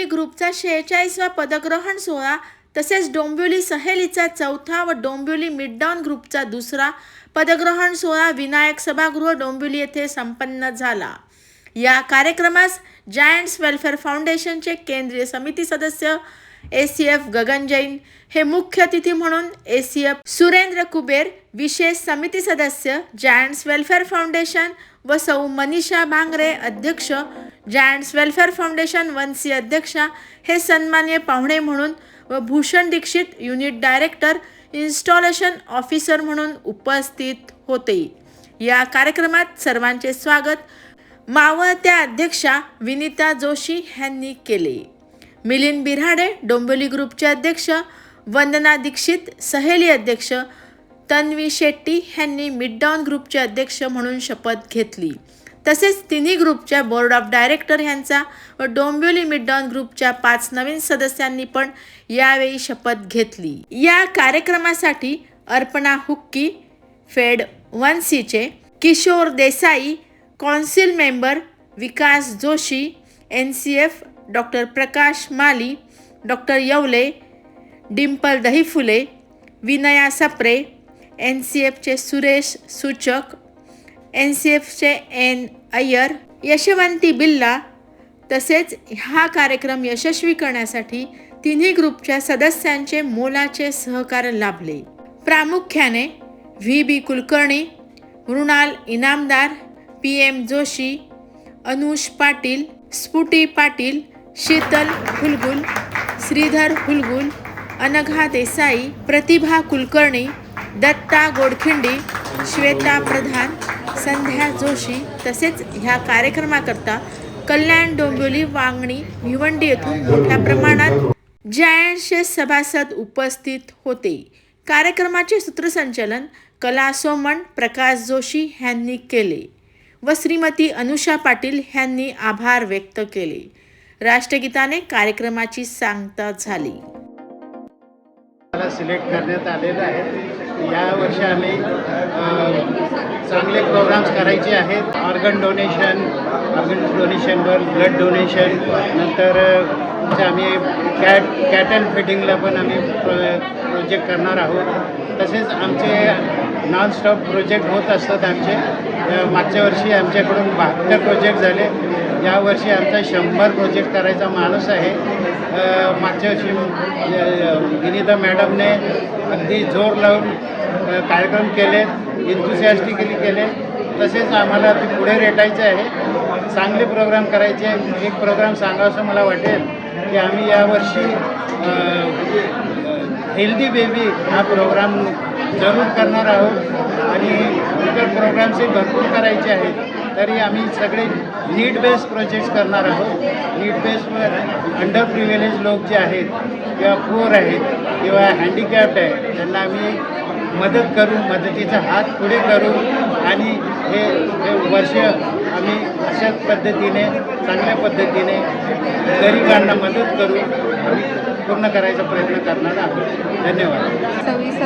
डोंबिवली ग्रुपचा 46वा पदग्रहण सोहळा तसेच डोंबिवली सहेलीचा 4था व डोंबिवली मिडटाउन ग्रुपचा 2रा पदग्रहण सोहळा विनायक सभागृह डोंबिवली येथे संपन्न झाला। या कार्यक्रमास जायंट्स वेलफेअर फाउंडेशनचे केंद्रीय समिती सदस्य ACF गगन जैन हे मुख्य अतिथी म्हणून, ACF सुरेंद्र कुबेर विशेष समिती सदस्य जायंट्स वेलफेअर फाउंडेशन व सौ मनीषा भांगरे अध्यक्ष जायंट्स वेलफेअर फाउंडेशन वनसी अध्यक्षा हे सन्माननीय पाहुणे म्हणून व Bhushan Dikshit unit director installation officer म्हणून उपस्थित होते। या कार्यक्रमात सर्वांचे स्वागत मावळत्या अध्यक्षा विनीता जोशी यांनी केले। मिलिंद बिराडे डोंबिवली ग्रुपचे अध्यक्ष, वंदना दीक्षित सहेली अध्यक्ष, तन्वी शेट्टी यांनी मिडटाउन ग्रुपचे अध्यक्ष म्हणून शपथ घेतली। तसेच तिन्ही ग्रुपच्या बोर्ड ऑफ डायरेक्टर यांचा व डोंबिवली मिडटाउन ग्रुपच्या 5 नवीन सदस्यांनी पण यावेळी शपथ घेतली। या कार्यक्रमासाठी अर्पणा हुक्की फेड वनसीचे, किशोर देसाई कौन्सिल मेंबर, विकास Joshi NCF, doctor Prakash Mali, doctor यवले, Dimple दहीफुले, Vinaya Sapre, NCFचे Suresh सूचक, NCFचे N अय्यर, यशवंती बिल्ला। तसेच हा कार्यक्रम यशस्वी करण्यासाठी तिन्ही ग्रुपच्या सदस्यांचे मोलाचे सहकार्य लाभले। प्रामुख्याने VB कुलकर्णी, मृणाल इनामदार, PM जोशी, अनुष पाटील, स्फुटी पाटील, शीतल हुलगुल, श्रीधर हुलगुल, अनघा देसाई, प्रतिभा कुलकर्णी, दत्ता गोडखिंडी, श्वेता प्रधान, संध्या जोशी। तसेच ह्या कार्यक्रमाकरता कल्याण डोंबिवली वांगणी भिवंडी येथून मोठ्या प्रमाणात जायंट्सचे सभासद उपस्थित होते। कार्यक्रमाचे सूत्रसंचालन कला सोमण प्रकाश जोशी यांनी केले व श्रीमती अनुषा पाटील यांनी आभार व्यक्त केले। राष्ट्रगीताने कार्यक्रमाची सांगता झाली। मला सिलेक्ट करण्यात आलेलं आहे। या वर्षी आम्ही चांगले प्रोग्राम्स करायचे आहेत। ऑर्गन डोनेशनवर ब्लड डोनेशन, नंतर आम्ही कॅटल फिडिंगला पण आम्ही प्रोजेक्ट करणार आहोत। तसेच आमचे नॉन स्टॉप प्रोजेक्ट होत असतात आमचे। मागच्या वर्षी आमच्याकडून 72 प्रोजेक्ट झाले। यावर्षी आमचा 100 प्रोजेक्ट करायचा मानस आहे। मागच्या वर्षी विनीता मॅडमने अगदी जोर लावून कार्यक्रम केले, इन्थुसियास्टिकली केले। तसेच आम्हाला ते पुढे रेटायचं आहे, चांगले प्रोग्राम करायचे। एक प्रोग्राम सांगावंसं मला वाटेल की आम्ही यावर्षी हेल्दी बेबी हा प्रोग्राम जरूर करणार आहोत आणि इतर प्रोग्राम्सही भरपूर करायचे आहेत। तरी आम्ही सगळे नीड बेस्ड प्रोजेक्ट्स करणार आहोत। नीड बेस्डवर अंडर प्रिव्हिलेज लोक जे आहेत किंवा पुअर आहेत किंवा हँडिकॅप्ड आहे त्यांना आम्ही मदत करू, मदतीचा हात पुढे करू आणि हे वर्ष आम्ही अशाच पद्धतीने चांगल्या पद्धतीने गरिबांना मदत करू आम्ही पूर्ण करायचा प्रयत्न करणार आहोत। धन्यवाद। 26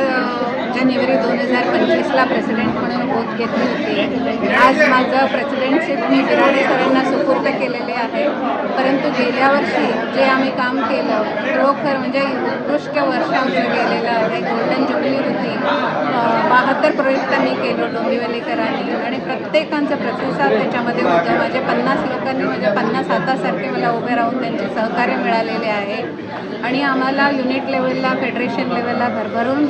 जानेवारी 2025ला प्रेसिडेंट म्हणून ओथ घेतली होती। आज माझं प्रेसिडेंटशिप मी बिराडे सरांना सुपूर्द केलेले आहे। परंतु गेल्या वर्षी जे आम्ही काम केलं खरोखर म्हणजे उत्कृष्ट वर्ष आमचं गेलेलं आहे। गोल्डन जुबली होती, 72 प्रोजेक्ट आम्ही केलं डोंबिवलीकरांनी आणि प्रत्येकांचा प्रतिसाद त्याच्यामध्ये होतं। माझे 50 लोकांनी म्हणजे 50 हातासारखे मला उभे राहून त्यांचे सहकार्य मिळालेले आहे आणि आम्हाला युनिट लेवलला, फेडरेशन लेवलला भरभरून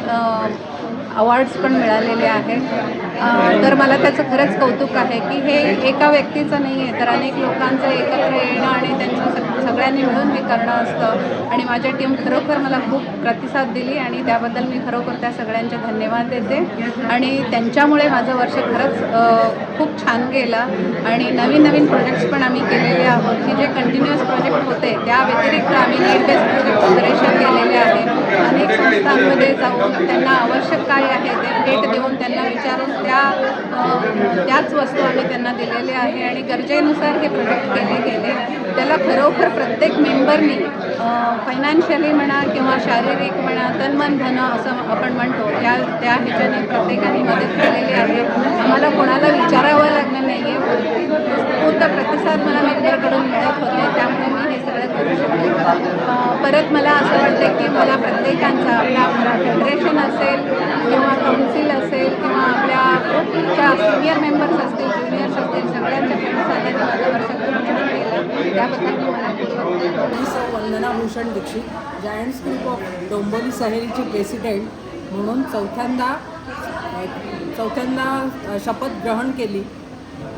अवॉर्ड्स पण मिळालेले आहेत। तर मला त्याचं खरंच कौतुक आहे की हे एका व्यक्तीचं नाही आहे, तर अनेक लोकांचं एकत्र येणं आणि त्यांचं सगळ्यांनी मिळून हे करणं असतं आणि माझी टीम खरोखर मला खूप प्रतिसाद दिली आणि त्याबद्दल मी खरोखर त्या सगळ्यांचे धन्यवाद देते आणि त्यांच्यामुळे माझं वर्ष खरंच खूप छान गेलं आणि नवीन प्रोजेक्ट्स पण आम्ही केलेले आहोत की जे कंटिन्युअस प्रोजेक्ट होते त्या व्यतिरिक्त आम्ही नीड बेस्ड प्रोजेक्ट ऑपरेशन केलेले आहे। अनेक संस्थांमध्ये जाऊन त्यांना आवश्यक काय आहे ते भेट देऊन त्यांना विचारून त्याच वस्तू आम्ही त्यांना दिलेल्या आहे आणि गरजेनुसार हे प्रोजेक्ट केले गेले। त्याला खरोखर प्रत्येक मेंबरनी फायनान्शियली म्हणा किंवा शारीरिक म्हणा, तन मन धन असं आपण म्हणतो त्या ह्याच्याने प्रत्येकाने मदत केलेली आहे। आम्हाला कोणाला विचारावं लागलं नाही आहे, उत्स्फूर्त प्रतिसाद मला मेंबरकडून मिळत होते, त्यामुळे मी हे सगळं करू शकते। परत मला असं वाटतं की मला प्रत्येकांचा आपला फेडरेशन असेल किंवा काउन्सिल असेल किंवा आपल्या ग्रुपच्या सिनियर मेंबर्स असतील ज्युनियर्स असतील सगळ्यांच्या प्रतिसादाने माझं वर्षात केलं त्याबद्दल मी मनापूर्वक मी सौ Vandana Bhushan Dikshit Giants group of Dombivli सहेलीची प्रेसिडेंट म्हणून चौथ्यांदा शपथ ग्रहण केली.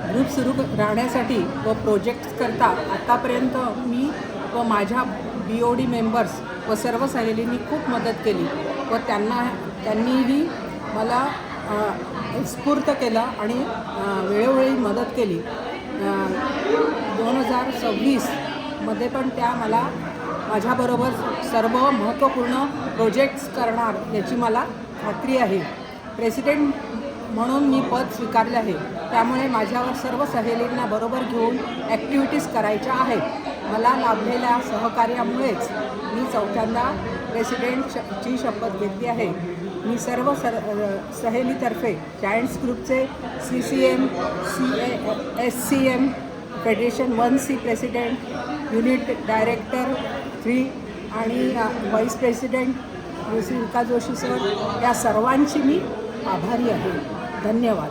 ग्रुप सुरू राहण्यासाठी व प्रोजेक्ट्स करता आत्तापर्यंत मी व माझ्या BOD मेंबर्स व सर्व सहेलींनी खूप मदत केली व त्यांनीही मला स्फूर्त केलं आणि वेळोवेळी मदत केली. 2026मध्ये पण त्या मला माझ्याबरोबर सर्व महत्त्वपूर्ण प्रोजेक्ट्स करणार याची मला खात्री आहे. प्रेसिडेंट म्हणून मी पद स्वीकारले आहे, त्यामुळे माझ्यावर सर्व सहेलींना बरोबर घेऊन ॲक्टिव्हिटीज करायच्या आहेत. मला लाभलेल्या सहकार्यामुळेच मी चौथ्यांदा प्रेसिडेंटची शपथ घेतली आहे. मी सर्व सहेलीतर्फे जायंट्स ग्रुपचे CCM, SCM, federation 1C president, unit director 3 आणि व्हाईस प्रेसिडेंट श्री विकास जोशी सर या सर्वांची मी आभारी आहे. धन्यवाद.